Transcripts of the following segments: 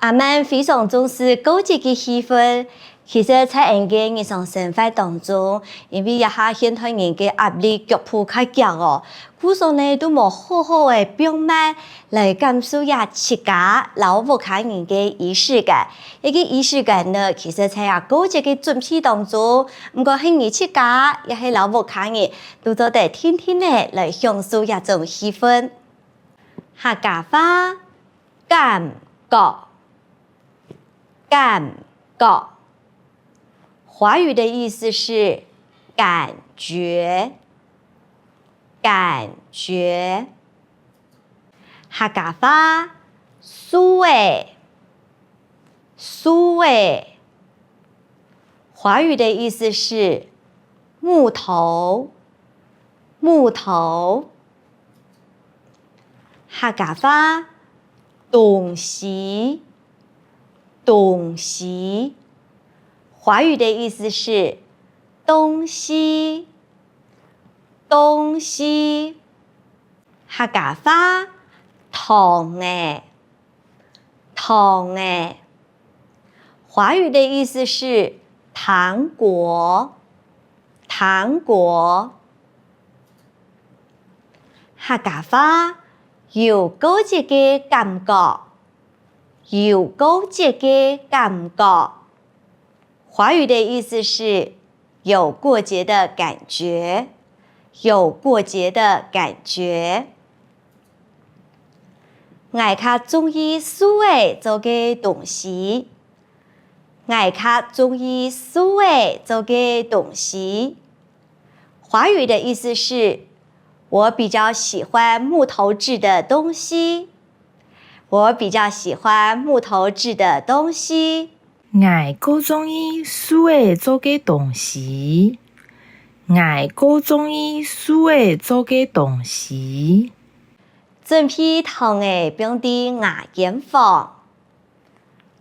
阿们非常重视高级的气氛。其实，在人嘅日常生活当中，因为一下现代人嘅压力脚步太急哦，故所呢都冇好好嘅表现来感受下自家老屋企人嘅仪式感。一個儀式感呢，其實在啊高級嘅準備當中，唔過係你自家，也係老屋企人，都做得天天呢來享受一種氣氛。客家話感覺，感覺。華語的意思是感覺，感覺。客家話蘇誒，蘇誒。華語的意思是木頭，木頭。客家話東西，東西。華語的意思是東西，東西。客家話糖誒，糖誒。華語的意思是糖果，糖果。客家話有高級嘅感覺，有高級嘅感覺。華語的意思是有過節的感覺，有過節的感覺。我較中意蘇誒做嘅東西，我較中意蘇誒做嘅東西。華語的意思是我比較喜歡木頭製的東西，我比較喜歡木頭製的東西。我較中意蘇誒做嘅東西，我較中意蘇誒做嘅東西。準備糖誒變啲牙間房，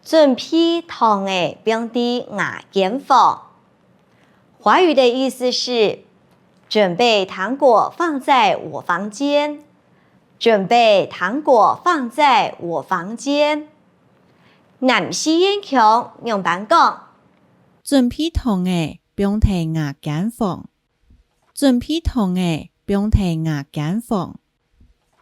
準備糖誒變啲牙間房。華語的意思是準備糖果放在我房間，準備糖果放在我房間。南西煙強用版講，準備糖誒變喺牙間房，準備糖誒變喺牙間房。